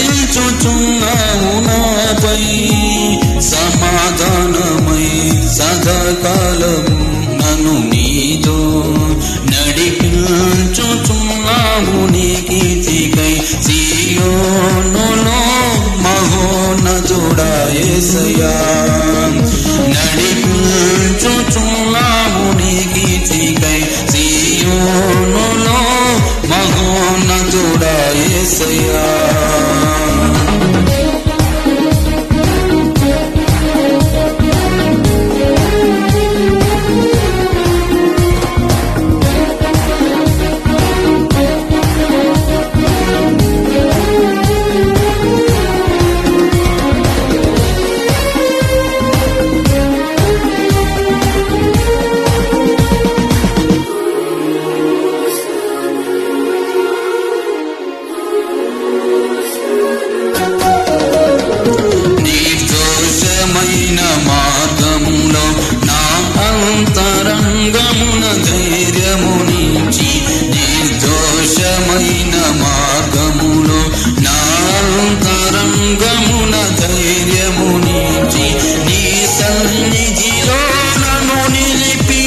ప్రకాశించుచున్నావు నాపై సమాధానమై సదాకాలము నన్ను నీతో నడిపించుచున్నావు నీ కీర్తికై సీయోనులో మహోన్నతుడా యేసయ్యా నడిపించుచున్నావు నీ కీర్తికై సీయోనులో మహోన్నతుడా యేసయ్యా మార్గములో నా అంతరంగమున ధైర్యము నుంచి నిర్దోషమైన మార్గములో నా అంతరంగమున ధైర్యము నుంచి నీ సన్నిధిలో నన్ను నిలిపి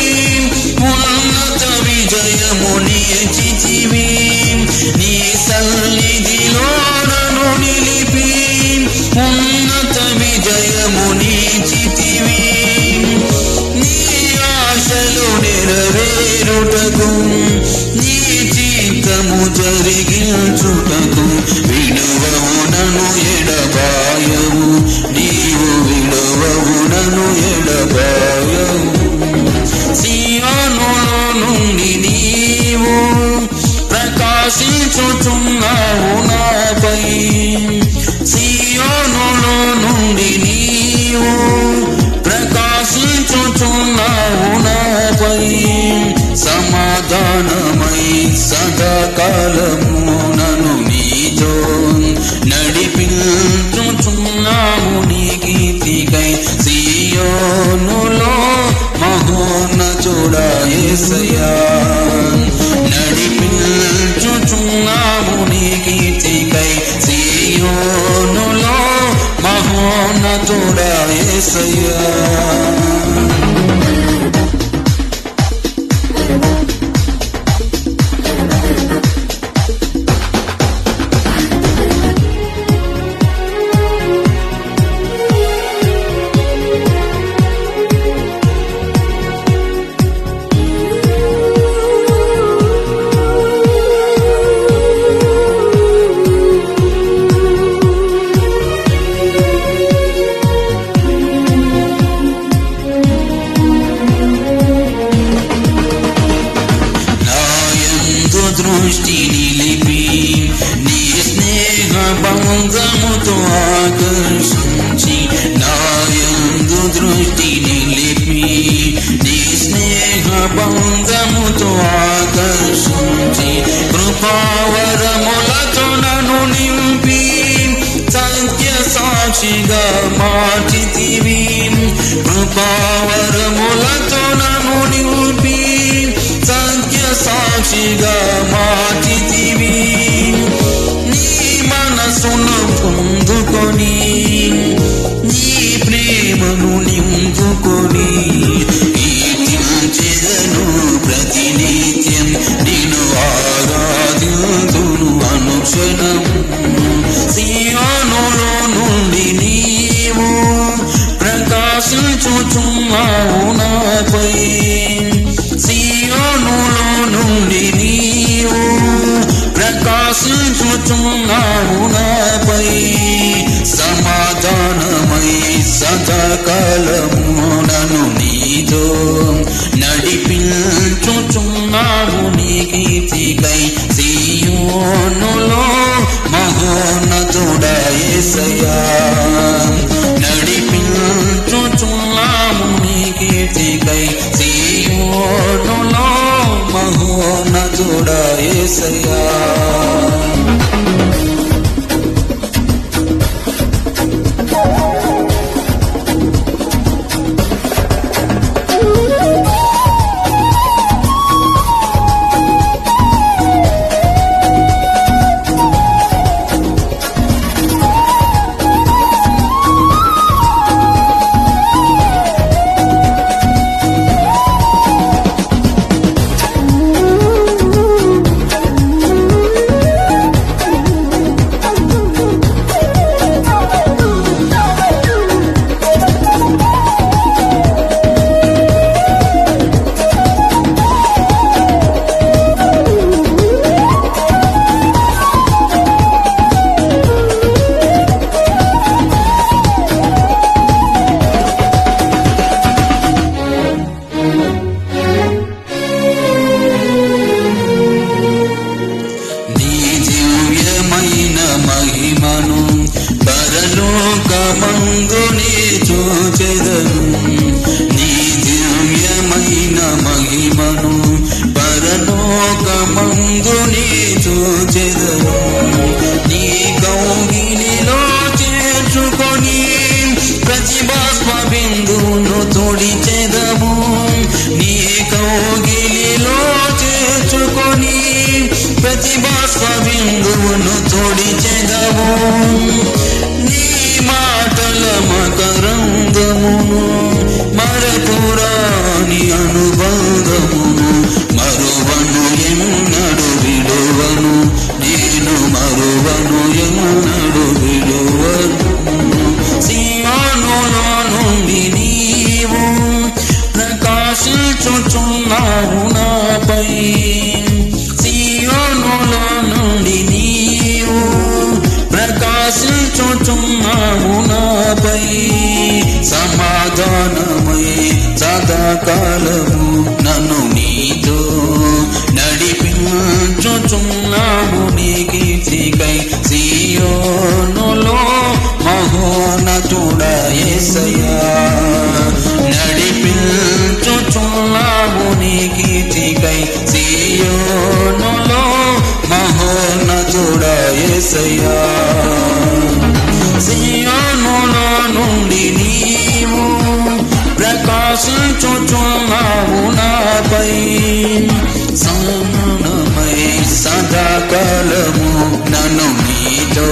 ఉన్నత విజయము నిలిచితివి నీ సన్నిధిలో నన్ను నిలిపి ఉన్నత విజయము నిలిచితివి నీ ఆశలు నెరవేరుటకు నీ చిత్తము జరిగించుటకు విడువవు నన్ను ఎడబాయవు నీవు విడువవు నన్ను ఎడబాయవు సీయోనులో నుండి నీవు ప్రకాశించుచున్నావు నాపై సీయోనులో నుండి నీవు ప్రకాశించుచున్నావు నాపై సమాధానమై సదాకాలము నన్ను నీతో నడిపించుచున్నావు నీ కీర్తికై సీయోనులో మహోన్నతుడా యేసయ్యా నడిపించుచున్నావు నీ కీర్తికై సీయోనులో మహోన్నతుడా యేసయ్యా దృష్టి నిలిపి నీ స్నేహ బంధముతో ఆకర్షించి నాయందు దృష్టి నిలిపి నీ స్నేహ బంధముతో ఆకర్షించి కృపావరములతో నన్ను నింపి సత్య సాక్షిగా మార్చితివి కృపావరములతో నన్ను నింపి సత్య సాక్షిగా మార్చితివి నీ మనసును పొందుకొని నీ ప్రేమను నింపుకొని కీర్తించెదను ప్రతినిత్యం నిన్ను ఆరాధింతును అనుక్షణం సీయోనులో నుండి నీవు ప్రకాశించుచున్నావు నాపై సీయోనులో నుండి నీవు ప్రకాశించుచున్నావు నాపై సమాధానమై సదాకాలము నన్ను నీతో నడిపించుచున్నావు నీ కీర్తికై సీయోనులో మహోన్నతుడా యేసయ్యా నడిపించుచున్నావు నీ కీర్తికై సీయోనులో మహోన్నతుడా యేసయ్యా ముందుని చూచెదను నీ కౌగిలిలో చేర్చుకొని ప్రతి బాష్ప బిందువును తోడిచెదము నీ కౌగిలిలో చేర్చుకొని ప్రతి బాష్ప బిందువును తోడిచెదము నీ మాటల మకరందమును మరపురాని అనుబంధమును మరువను ఎన్నడు విడువను నేను మరువను ఎన్నడు విడువను సియోనులో నుండి నీవు ప్రకాశించుచున్నావు నాపై సియోనులో నుండి నీవు ప్రకాశించుచున్నావు నాపై సమాధానమై సదాకాలము నన్ను నీతో నడిపించుచున్నావు నీ కీర్తికై సియోనులో మహోన్నతుడా యేసయ్యా నడిపించుచున్నావు నీ కీర్తికై సియోనులో మహోన్నతుడా యేసయ్యా సియోనులో నుండి నీవు ప్రకాశించుచున్నావు నాపై సమానమై సదాకాలము నన్ను నీతో